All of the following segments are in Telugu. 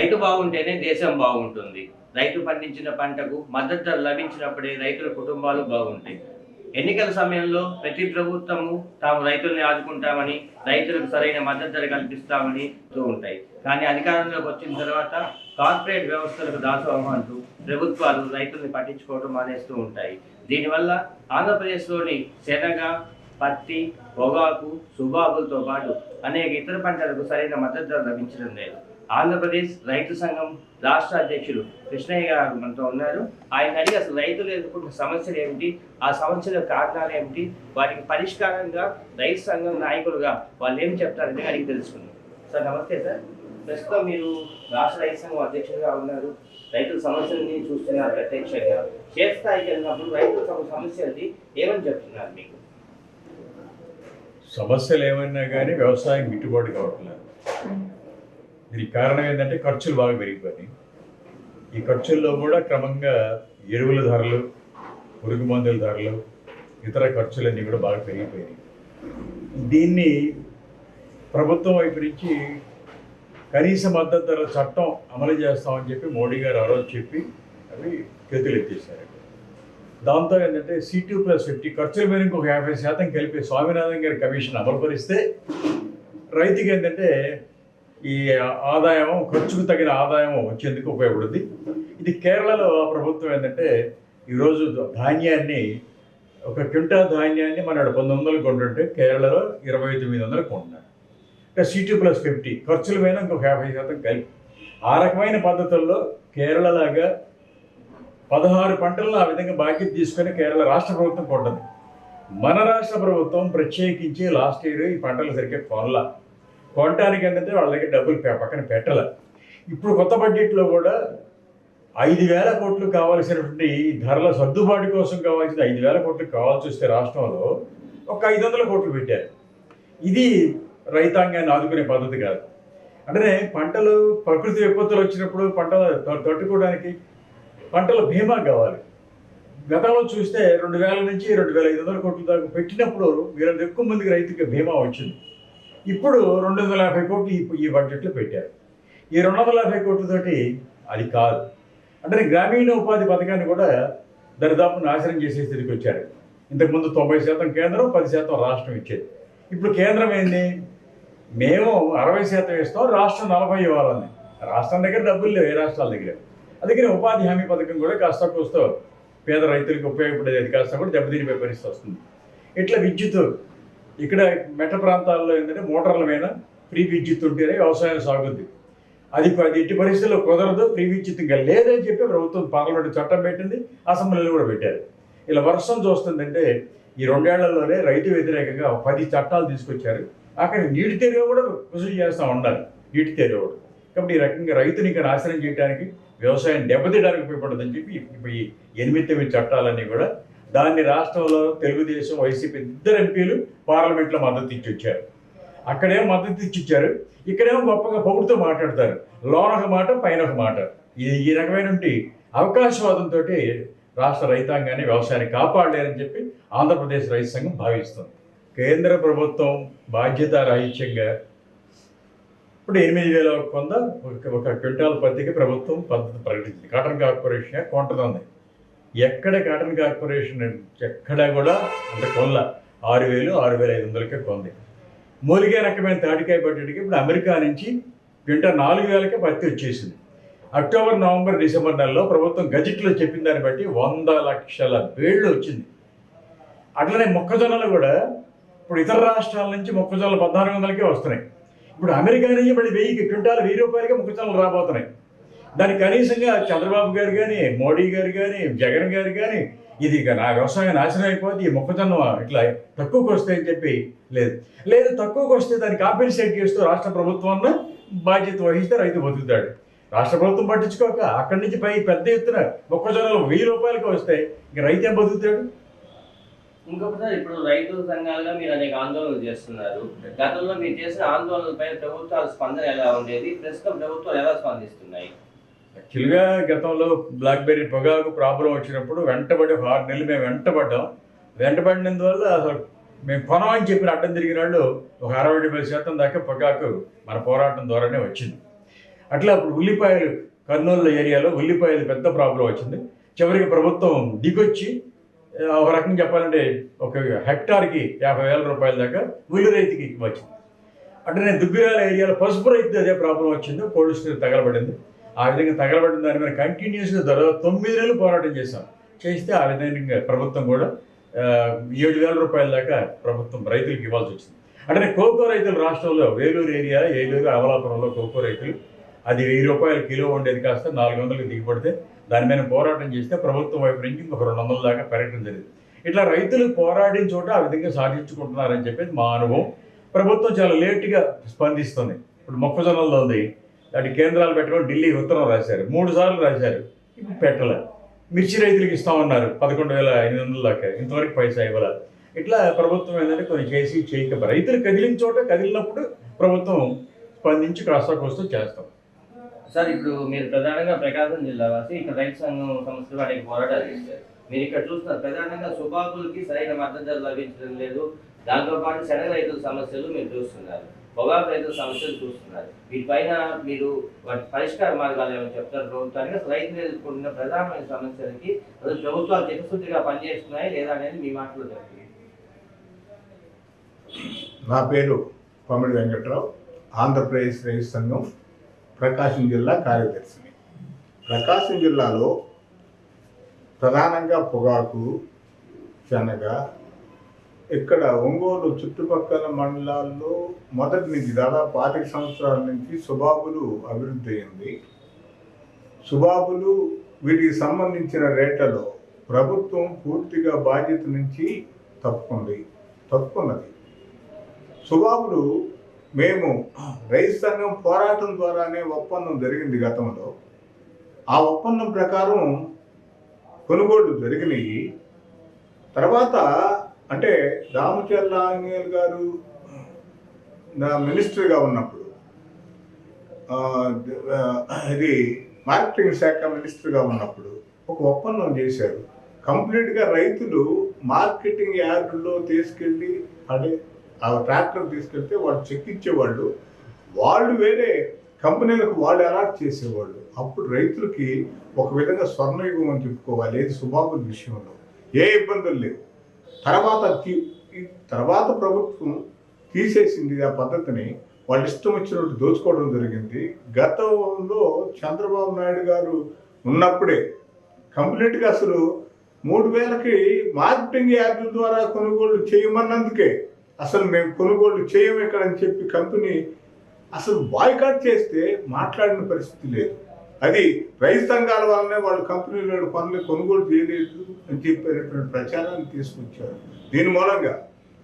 రైతు బాగుంటేనే దేశం బాగుంటుంది. రైతు పండించిన పంటకు మద్దతు ధర లభించినప్పుడే రైతుల కుటుంబాలు బాగుంటాయి. ఎన్నికల సమయంలో ప్రతి ప్రభుత్వము తాము రైతుల్ని ఆదుకుంటామని, రైతులకు సరైన మద్దతు ధర కల్పిస్తామని ఉంటాయి. కానీ అధికారంలోకి వచ్చిన తర్వాత కార్పొరేట్ వ్యవస్థలకు దాసోహం అంటూ ప్రభుత్వాలు రైతుల్ని పట్టించుకోవడం మానేస్తూ ఉంటాయి. దీనివల్ల ఆంధ్రప్రదేశ్లోని శనగ, పత్తి, పొగాకు, సుబాబులతో పాటు అనేక ఇతర పంటలకు సరైన మద్దతు ధర లభించడం లేదు. ఆంధ్రప్రదేశ్ రైతు సంఘం రాష్ట్ర అధ్యక్షుడు కృష్ణయ్య గారు మనతో ఉన్నారు. ఆయన అడిగి అసలు రైతులు ఎదుర్కొంటున్న సమస్యలు ఏమిటి, ఆ సమస్యల కారణాలు ఏమిటి, వాటికి పరిష్కారంగా రైతు సంఘం నాయకులుగా వాళ్ళు ఏం చెప్తారని అడిగి తెలుసుకున్నాం. సార్ నమస్తే సార్. ప్రస్తుతం మీరు రాష్ట్ర రైతు సంఘం అధ్యక్షుడిగా ఉన్నారు. రైతుల సమస్యలని చూస్తున్నారు ప్రత్యక్షంగా. క్షేత్రస్థాయికి వెళ్ళినప్పుడు రైతుల సమస్యలది ఏమని చెప్తున్నారు మీకు? సమస్యలు ఏమన్నా కానీ వ్యవసాయం గిట్టుబాటు కావట్లేదు. దీనికి కారణం ఏంటంటే ఖర్చులు బాగా పెరిగిపోయినాయి. ఈ ఖర్చుల్లో కూడా క్రమంగా ఎరువుల ధరలు, పురుగు మందుల ధరలు, ఇతర ఖర్చులన్నీ కూడా బాగా పెరిగిపోయినాయి. దీన్ని ప్రభుత్వం వైపు నుంచి కనీస మద్దతు ధర చట్టం అమలు చేస్తామని చెప్పి మోడీ గారు ఆ రోజు చెప్పి అవి చేతులు ఎత్తేసారు. దాంతో ఏంటంటే C2+50 ఖర్చుల మీద ఇంకొక 50% కలిపి స్వామినాథన్ గారి కమిషన్ అమలుపరిస్తే రైతుకి ఏంటంటే ఈ ఆదాయం, ఖర్చుకు తగిన ఆదాయం వచ్చేందుకు ఉపయోగపడుతుంది. ఇది కేరళలో ప్రభుత్వం ఏంటంటే ఈరోజు ధాన్యాన్ని, ఒక క్వింటాల్ ధాన్యాన్ని మన 1900 కొంటుంటే కేరళలో 2900 కొంటున్నారు. అంటే C2+50 ఖర్చుల మీద ఇంకొక 50% కలిపి ఆ రకమైన పద్ధతుల్లో కేరళలాగా 16 పంటలను ఆ విధంగా బాధ్యత తీసుకొని కేరళ రాష్ట్ర ప్రభుత్వం కొంటుంది. మన రాష్ట్ర ప్రభుత్వం ప్రత్యేకించి లాస్ట్ ఇయర్ ఈ పంటలు సరిగ్గా కొనటానికి ఏంటంటే వాళ్ళ దగ్గర డబ్బులు పక్కన పెట్టాల. ఇప్పుడు కొత్త బడ్జెట్లో కూడా 5,000 కోట్లు కావాల్సినటువంటి ధరల సర్దుబాటు కోసం కావాల్సిన 5,000 కోట్లు కావాల్సి వస్తే రాష్ట్రంలో ఒక 500 కోట్లు పెట్టారు. ఇది రైతాంగాన్ని ఆదుకునే పద్ధతి కాదు. అంటే పంటలు, ప్రకృతి విపత్తులు వచ్చినప్పుడు పంటలు తట్టుకోవడానికి పంటల బీమా కావాలి. గతంలో చూస్తే 2,000 నుంచి 2,500 కోట్ల దాకా పెట్టినప్పుడు వీళ్ళంత ఎక్కువ మందికి రైతుకి బీమా వచ్చింది. ఇప్పుడు 250 కోట్లు ఈ బడ్జెట్లో పెట్టారు. ఈ 250 కోట్లతోటి అది కాదు. అంటే గ్రామీణ ఉపాధి పథకాన్ని కూడా దరిదాపు నాశనం చేసే స్థితికి వచ్చారు. ఇంతకుముందు 90% కేంద్రం, 10% రాష్ట్రం ఇచ్చేది. ఇప్పుడు కేంద్రం ఏంది, మేము 60% ఇస్తాం, రాష్ట్రం 40 ఇవ్వాలని. రాష్ట్రం దగ్గర డబ్బులు లేవు, ఏ రాష్ట్రాల దగ్గర. అందుకని ఉపాధి హామీ పథకం కూడా కాస్త కోస్తో పేద రైతులకు ఉపయోగపడేది కాస్త కూడా దెబ్బతినిపోయే పరిస్థితి వస్తుంది. ఇట్లా విద్యుత్ ఇక్కడ మెట్ట ప్రాంతాల్లో ఏంటంటే మోటార్ల మీద ఫ్రీ విద్యుత్ ఉంటేనే వ్యవసాయం సాగుద్ది. అది ఎట్టి పరిస్థితుల్లో కుదరదు, ఫ్రీ విద్యుత్ ఇంకా లేదని చెప్పి ప్రభుత్వం పార్లమెంట్ చట్టం పెట్టింది, అసెంబ్లీలో కూడా పెట్టారు. ఇలా వర్షం చూస్తుందంటే ఈ 2 ఏళ్లలోనే రైతు వ్యతిరేకంగా 10 చట్టాలు తీసుకొచ్చారు. అక్కడ నీటి తెరువు కూడా వసూలు చేస్తూ ఉండాలి, నీటి తెరువు. కాబట్టి ఈ రకంగా రైతుని ఇంకా నాశనం చేయడానికి, వ్యవసాయం దెబ్బతీయడానికి ఉపయోగపడుతుందని చెప్పి ఇప్పుడు ఈ 8 చట్టాలన్నీ కూడా దాన్ని రాష్ట్రంలో తెలుగుదేశం, వైసీపీ 2 ఎంపీలు పార్లమెంట్లో మద్దతు ఇచ్చి వచ్చారు. అక్కడేమో మద్దతు ఇచ్చి ఇచ్చారు, ఇక్కడేమో గొప్పగా పొగుడుతూ మాట్లాడతారు. లోన ఒక మాట, పైన ఒక మాట. ఈ రకమైన అవకాశవాదంతో రాష్ట్ర రైతాంగాన్ని, వ్యవసాయాన్ని కాపాడలేరని చెప్పి ఆంధ్రప్రదేశ్ రైతు సంఘం భావిస్తుంది. కేంద్ర ప్రభుత్వం బాధ్యత రాహిత్యంగా ఇప్పుడు 8,000 కొంద ఒక క్వింటాల్ పత్తికి ప్రభుత్వం పద్ధతి ప్రకటించింది. కాటన్ కార్పొరేషన్ కొంటుంది. ఎక్కడ కాటన్ కార్పొరేషన్ ఎక్కడ కూడా అంత కొల్ల 6,000, 6,500కే కొంది. మూలిగే రకమైన తాటికాయ పట్టడికి ఇప్పుడు అమెరికా నుంచి క్వింటాల్ 4,000కే పత్తి వచ్చేసింది. అక్టోబర్, నవంబర్, డిసెంబర్ నెలలో ప్రభుత్వం గజెట్లో చెప్పిన దాన్ని బట్టి 100 లక్షల బేళ్లు వచ్చింది. అట్లనే మొక్కజొన్నలు కూడా ఇప్పుడు ఇతర రాష్ట్రాల నుంచి మొక్కజొన్నలు 1,400కే వస్తున్నాయి. ఇప్పుడు అమెరికా నుంచి మళ్ళీ 1000 క్వింటాలు, 1000 రూపాయలకే మొక్కజొన్నలు రాబోతున్నాయి. దానికి కనీసంగా చంద్రబాబు గారు కానీ, మోడీ గారు కానీ, జగన్ గారు కానీ ఇది నా వ్యవసాయం నాశనం అయిపోద్ది, ఈ మొక్కజొన్న ఇట్లా తక్కువకి వస్తాయని చెప్పి లేదు తక్కువకి వస్తే దాన్ని కాంపెన్సేట్ చేస్తూ రాష్ట్ర ప్రభుత్వాన్ని బాధ్యత వహిస్తే రైతు బతుకుతాడు. రాష్ట్ర ప్రభుత్వం పట్టించుకోక అక్కడి నుంచి పెద్ద ఎత్తున మొక్కజొన్నలు 1000 రూపాయలకి వస్తాయి, ఇంక రైతు ఏం బతుకుతాడు? ఇంకొకసారి ఇప్పుడు రైతు సంఘాలుగా మీరు అనేక ఆందోళనలు చేస్తున్నారు. గతంలో మీరు చేసిన ఆందోళనలపై ప్రభుత్వాల స్పందన ఎలా ఉండేది, ప్రస్తుతం ప్రభుత్వాలు ఎలా స్పందిస్తున్నాయి? యాక్చువల్గా గతంలో బ్లాక్బెర్రీ పొగాకు ప్రాబ్లం వచ్చినప్పుడు వెంటబడి 6 నెలలు మేము వెంటబడినందువల్ల అసలు మేము కొనమని చెప్పిన అడ్డం తిరిగిన వాళ్ళు ఒక 60-70% దాకా పొగాకు మన పోరాటం ద్వారానే వచ్చింది. అట్లా అప్పుడు ఉల్లిపాయలు కర్నూలు ఏరియాలో ఉల్లిపాయలు పెద్ద ప్రాబ్లం వచ్చింది. చివరికి ప్రభుత్వం దిగొచ్చి ఒక రకంగా చెప్పాలంటే ఒక హెక్టార్కి 50,000 రూపాయల దాకా ఉల్లి రైతుకి వచ్చింది. అంటే నేను దుగ్గిరాల ఏరియాలో పసుపు రైతు అదే ప్రాబ్లం వచ్చింది, కోల్డ్ స్టోరేజ్ తగలబడింది. ఆ విధంగా తగలబడిన దాని మీద కంటిన్యూస్గా 9 నెలలు పోరాటం చేశాం. చేస్తే ఆ విధంగా ప్రభుత్వం కూడా 7,000 రూపాయల దాకా ప్రభుత్వం రైతులకు ఇవ్వాల్సి వచ్చింది. అంటే కోకో రైతులు రాష్ట్రంలో వేలూరు ఏరియా, ఏలూరు, అమలాపురంలో కోకో రైతులు అది 1,000 రూపాయల కిలో ఉండేది కాస్త 400కి దిగిపడితే దాని మీద పోరాటం చేస్తే ప్రభుత్వం వైపు నుంచి ఇంకొక 200 దాకా పెరగడం జరిగింది. ఇట్లా రైతులు పోరాడిన చోట ఆ విధంగా సాధించుకుంటున్నారని చెప్పేసి మా అనుభవం. ప్రభుత్వం చాలా లేటుగా స్పందిస్తుంది. ఇప్పుడు మొక్కజొన్నలో ఉంది, దాటి కేంద్రాలు పెట్టడం ఢిల్లీ ఉత్తరం రాశారు, 3 సార్లు రాశారు, పెట్టలే. మిర్చి రైతులకు ఇస్తామన్నారు 11,500 దాకా, ఇంతవరకు పైసా ఇవ్వాలి. ఇట్లా ప్రభుత్వం ఏంటంటే కొన్ని చేసి చేయక రైతులు కదిలిన చోట కదిలినప్పుడు ప్రభుత్వం స్పందించి కాస్త కోస్తూ చేస్తాం. సార్, ఇప్పుడు మీరు ప్రధానంగా ప్రకాశం జిల్లా వాసి, ఇక్కడ రైతు సంఘం సంస్థలు అనేక పోరాటాలు చేశారు. మీరు ఇక్కడ చూస్తున్నారు ప్రధానంగా సుబాబులకి సరైన మద్దతు ధర లభించడం లేదు. దాంతోపాటు శనగ రైతుల సమస్యలు మీరు చూస్తున్నారు, పొగాకు రైతుల సమస్యలు చూస్తున్నారు. వీటిపైన మీరు వాటి పరిష్కార మార్గాలు ఏమైనా చెప్తారు ప్రభుత్వానికి? రైతులు ఎదుర్కొంటున్న ప్రధానమైన సమస్యలకి అసలు ప్రభుత్వాలు చిత్తశుద్ధిగా పనిచేస్తున్నాయి లేదా అనేది మీ మాటలో చెప్పండి. నా పేరు కొమ్మడి వెంకట్రావు, ఆంధ్రప్రదేశ్ రైతు సంఘం ప్రకాశం జిల్లా కార్యదర్శిని. ప్రకాశం జిల్లాలో ప్రధానంగా పొగాకు, శనగ, ఇక్కడ ఒంగోలు చుట్టుపక్కల మండలాల్లో మొదటి నుంచి దాదాపు 25 సంవత్సరాల నుంచి సుబాబులు అభివృద్ధి అయింది. సుబాబులు వీటికి సంబంధించిన రేట్లలో ప్రభుత్వం పూర్తిగా బాధ్యత నుంచి తప్పుకున్నది. సుబాబులు మేము రైతు సంఘం పోరాటం ద్వారానే ఒప్పందం జరిగింది గతంలో. ఆ ఒప్పందం ప్రకారం కొనుగోళ్లు జరిగినాయి. తర్వాత అంటే దామచర్ల ఆంజనేయులు గారు మినిస్టర్గా ఉన్నప్పుడు, ఇది మార్కెటింగ్ శాఖ మినిస్టర్గా ఉన్నప్పుడు ఒక ఒప్పందం చేశారు. కంప్లీట్గా రైతులు మార్కెటింగ్ యార్డుల్లో తీసుకెళ్ళి, అంటే ఆ ట్రాక్టర్ తీసుకెళ్తే వాళ్ళు చెక్ ఇచ్చేవాళ్ళు, వాళ్ళు వేరే కంపెనీలకు వాళ్ళు అలాట్ చేసేవాళ్ళు. అప్పుడు రైతులకి ఒక విధంగా స్వర్ణయుగం అని చెప్పుకోవాలి. ఏది సుబాబుల విషయంలో ఏ ఇబ్బందులు లేవు. తర్వాత ప్రభుత్వం తీసేసింది ఆ పద్ధతిని. వాళ్ళు ఇష్టం వచ్చినట్టు దోచుకోవడం జరిగింది. గతంలో చంద్రబాబు నాయుడు గారు ఉన్నప్పుడే కంప్లీట్గా అసలు 3,000కి మార్కెటింగ్ యార్డుల ద్వారా కొనుగోళ్లు చేయమన్నందుకే అసలు మేము కొనుగోళ్లు చేయము ఇక్కడ అని చెప్పి కంపెనీ అసలు బాయ్కాట్ చేస్తే మాట్లాడిన పరిస్థితి లేదు. అది రైతు సంఘాల వల్లనే వాళ్ళు కంపెనీల పనులు కొనుగోలు చేయలేదు అని చెప్పేటటువంటి ప్రచారాన్ని తీసుకొచ్చారు. దీని మూలంగా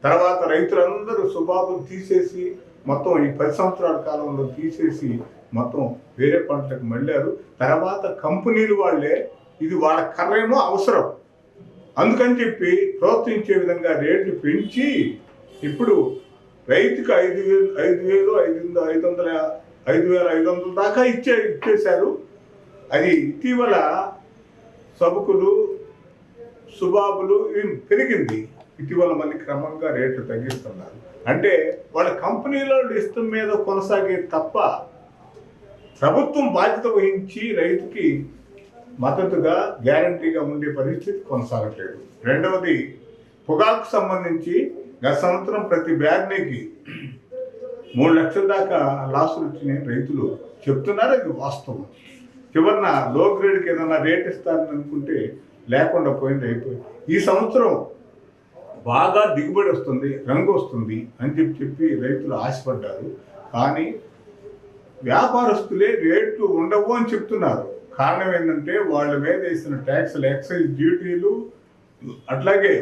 తర్వాత రైతులందరూ సుబాబులు తీసేసి మొత్తం ఈ 10 సంవత్సరాల కాలంలో తీసేసి మొత్తం వేరే పంటలకు మళ్ళారు. తర్వాత కంపెనీలు వాళ్ళే ఇది వాళ్ళ కర్రేమో అవసరం అందుకని చెప్పి ప్రోత్సహించే విధంగా రేట్లు పెంచి ఇప్పుడు రైతుకు 5,500 దాకా ఇచ్చేశారు. అది ఇటీవల సబుకులు, సుబాబులు పెరిగింది. ఇటీవల మళ్ళీ క్రమంగా రేట్లు తగ్గిస్తున్నారు. అంటే వాళ్ళ కంపెనీలో ఇష్టం మీద కొనసాగే తప్ప ప్రభుత్వం బాధ్యత వహించి రైతుకి మద్దతుగా గ్యారంటీగా ఉండే పరిస్థితి కొనసాగట్లేదు. రెండవది, పొగాకు సంబంధించి గత సంవత్సరం ప్రతి బ్యాగ్కి 3 లక్షల దాకా లాసులు వచ్చినాయి రైతులు చెప్తున్నారు. అది వాస్తవం. చివరిన లో గ్రేడ్కి ఏదైనా రేట్ ఇస్తారని అనుకుంటే లేకుండా పోయింది, అయిపోయింది. ఈ సంవత్సరం బాగా దిగుబడి వస్తుంది, రంగు వస్తుంది అని చెప్పి రైతులు ఆశపడ్డారు. కానీ వ్యాపారస్తులే రేట్లు ఉండవు అని చెప్తున్నారు. కారణం ఏంటంటే వాళ్ళ మీద వేసిన ట్యాక్సులు, ఎక్సైజ్ డ్యూటీలు, అట్లాగే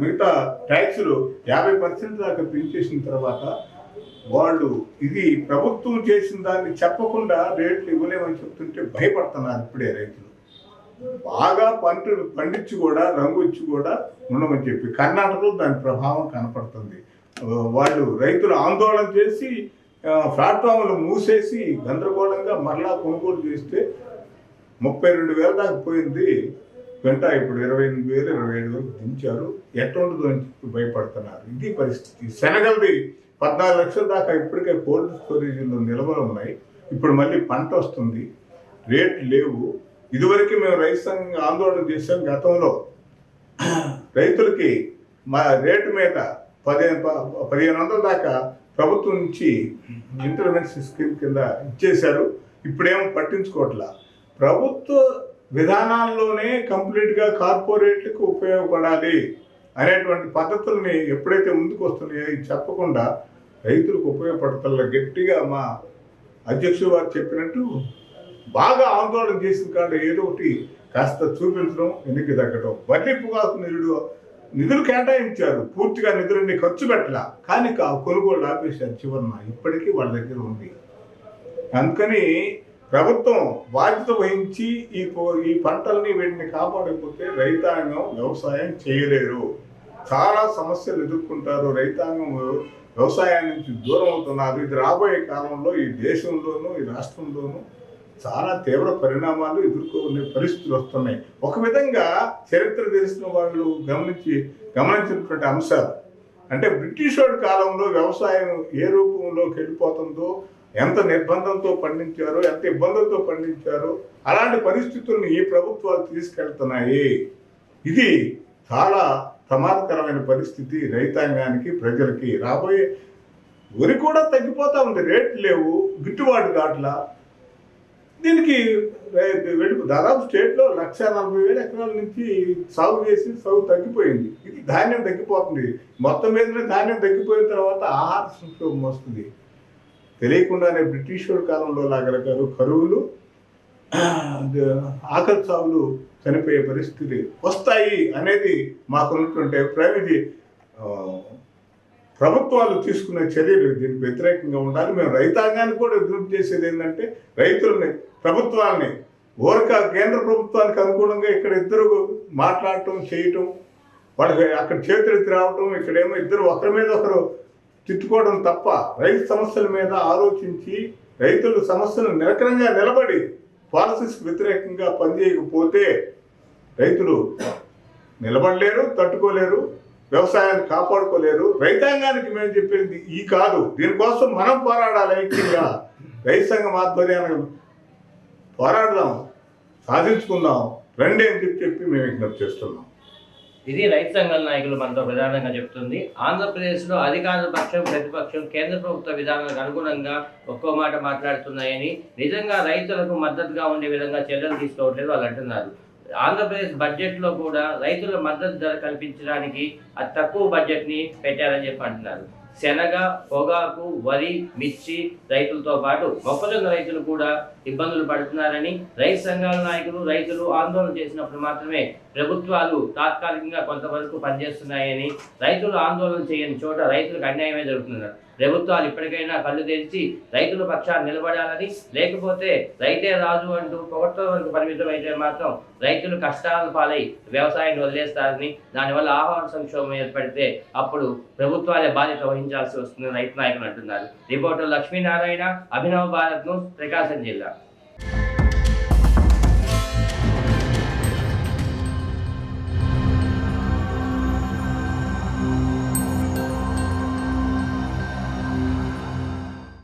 మిగతా ట్యాక్సులు 50% దాకా పెంచేసిన తర్వాత వాళ్ళు ఇది ప్రభుత్వం చేసిన దాన్ని చెప్పకుండా రేట్లు ఇవ్వలేమని చెప్తుంటే భయపడుతున్నారు ఇప్పుడే రైతులు. బాగా పంటలు పండించి కూడా రంగు వచ్చి కూడా ఉండమని చెప్పి కర్ణాటకలో దాని ప్రభావం కనపడుతుంది. వాళ్ళు రైతులు ఆందోళన చేసి ప్లాట్ఫామ్లు మూసేసి గందరగోళంగా మరలా కొనుగోలు చేస్తే 32,000 దాకా పోయింది. వెంట ఇప్పుడు 28,000, 27,000 దించారు. ఎట్లా ఉండదు అని చెప్పి భయపడుతున్నారు. ఇది పరిస్థితి. శనగలది 14 లక్షల దాకా ఇప్పటికే కోల్డ్ స్టోరేజీలో నిల్వలు ఉన్నాయి. ఇప్పుడు మళ్ళీ పంట వస్తుంది, రేట్లు లేవు. ఇదివరకు మేము రైతు సంఘం ఆందోళన చేసాం. గతంలో రైతులకి మా రేటు మీద 1500 దాకా ప్రభుత్వం నుంచి ఇంటర్వెన్షన్ స్కీమ్ కింద ఇచ్చేశారు. ఇప్పుడేమో పట్టించుకోవట్లా. ప్రభుత్వ విధానాల్లోనే కంప్లీట్గా కార్పొరేట్లకు ఉపయోగపడాలి అనేటువంటి పద్ధతుల్ని ఎప్పుడైతే ముందుకు వస్తున్నాయో ఇది చెప్పకుండా రైతులకు ఉపయోగపడతల్లా గట్టిగా మా అధ్యక్షుడు వారు చెప్పినట్టు బాగా ఆందోళన చేసిన కాడ ఏదో ఒకటి కాస్త చూపించడం, వెనక్కి తగ్గడం. వడ్డీ పొగాకు నిధులు కేటాయించారు, పూర్తిగా నిధులన్నీ ఖర్చు పెట్టలా, కానీ కొనుగోలు ఆపేశారు చివరన. ఇప్పటికీ వాళ్ళ దగ్గర ఉంది. అందుకని ప్రభుత్వం బాధ్యత వహించి ఈ పంటల్ని వీటిని కాపాడకపోతే రైతాంగం వ్యవసాయం చేయలేరు, చాలా సమస్యలు ఎదుర్కొంటారు. రైతాంగం వ్యవసాయాన్ని నుంచి దూరం అవుతున్నారు. ఇది రాబోయే కాలంలో ఈ దేశంలోనూ ఈ రాష్ట్రంలోనూ చాలా తీవ్ర పరిణామాలు ఎదుర్కొనే పరిస్థితులు వస్తున్నాయి. ఒక విధంగా చరిత్ర తెలిసిన వాళ్ళు గమనించినటువంటి అంశాలు అంటే బ్రిటిష్ వాడి కాలంలో వ్యవసాయం ఏ రూపంలోకి వెళ్ళిపోతుందో, ఎంత నిర్బంధంతో పండించారో, ఎంత ఇబ్బందులతో పండించారో, అలాంటి పరిస్థితుల్ని ఈ ప్రభుత్వాలు తీసుకెళ్తున్నాయి. ఇది చాలా ప్రమాదకరమైన పరిస్థితి రైతాంగానికి, ప్రజలకి. రాబోయే వరి కూడా తగ్గిపోతూ ఉంది, రేట్లు లేవు, గిట్టుబాటు కావట్లా. దీనికి దాదాపు స్టేట్లో 1,40,000 ఎకరాల నుంచి సాగు చేసి సాగు తగ్గిపోయింది. ఇది ధాన్యం తగ్గిపోతుంది. మొత్తం మీద ధాన్యం తగ్గిపోయిన తర్వాత ఆహార సంక్షోభం వస్తుంది. తెలియకుండానే బ్రిటిష్ కాలంలో లాగరగారు కరువులు, ఆకలి సాగులు చనిపోయే పరిస్థితి వస్తాయి అనేది మాకున్నటువంటి అభిప్రాయం. ఇది ప్రభుత్వాలు తీసుకునే చర్యలు దీనికి వ్యతిరేకంగా ఉండాలి. మేము రైతాంగానికి కూడా విజ్ఞప్తి చేసేది ఏంటంటే ప్రభుత్వాలని కేంద్ర ప్రభుత్వానికి అనుగుణంగా ఇక్కడ ఇద్దరు మాట్లాడటం చేయటం, వాళ్ళకి అక్కడ చేతులెత్తి రావటం, ఇక్కడేమో ఇద్దరు ఒకరి మీద ఒకరు తిట్టుకోవడం తప్ప రైతు సమస్యల మీద ఆలోచించి రైతుల సమస్యలు నిరకరంగా నిలబడి పాలసీస్కి వ్యతిరేకంగా పనిచేయకపోతే రైతులు నిలబడలేరు, తట్టుకోలేరు, వ్యవసాయాన్ని కాపాడుకోలేరు. రైతాంగానికి మేము చెప్పేది ఈ కాదు, దీనికోసం మనం పోరాడాలి. ఐక్యంగా రైతు సంఘం ఆధ్వర్యాన్ని పోరాడదాం, సాధించుకుందాం రండి అని చెప్పి మేము విజ్ఞప్తి చేస్తున్నాం. ఇది రైతు సంఘాల నాయకులు మనతో ప్రధానంగా చెప్తుంది. ఆంధ్రప్రదేశ్లో అధికార పక్షం, ప్రతిపక్షం కేంద్ర ప్రభుత్వ విధానాలకు అనుగుణంగా ఒక్కో మాట మాట్లాడుతున్నాయని, నిజంగా రైతులకు మద్దతుగా ఉండే విధంగా చర్యలు తీసుకోవట్లేదు వాళ్ళు అంటున్నారు. ఆంధ్రప్రదేశ్ బడ్జెట్లో కూడా రైతుల మద్దతు ధర కల్పించడానికి అతి తక్కువ బడ్జెట్ని పెట్టారని చెప్పి అంటున్నారు. శనగ, పొగాకు, వరి, మిర్చి రైతులతో పాటు మొక్కజొన్న రైతులు కూడా ఇబ్బందులు పడుతున్నారని, రైతు సంఘాల నాయకులు, రైతులు ఆందోళన చేసినప్పుడు మాత్రమే ప్రభుత్వాలు తాత్కాలికంగా కొంతవరకు పనిచేస్తున్నాయని, రైతులు ఆందోళన చేయని చోట రైతులకు అన్యాయమే జరుగుతున్నారు. ప్రభుత్వాలు ఇప్పటికైనా కళ్ళు తెరిచి రైతుల పక్షాన్ని నిలబడాలని, లేకపోతే రైతే రాజు అంటూ పొగట్ల వరకు పరిమితం అయితే మాత్రం రైతులు కష్టాల పాలై వ్యవసాయాన్ని వదిలేస్తారని, దానివల్ల ఆహార సంక్షోభం ఏర్పడితే అప్పుడు ప్రభుత్వాలే బాధ్యత వహించాల్సి వస్తుందని రైతు నాయకులు అంటున్నారు. రిపోర్టర్ లక్ష్మీనారాయణ, అభినవ్ భారత్ న్యూస్, ప్రకాశం జిల్లా.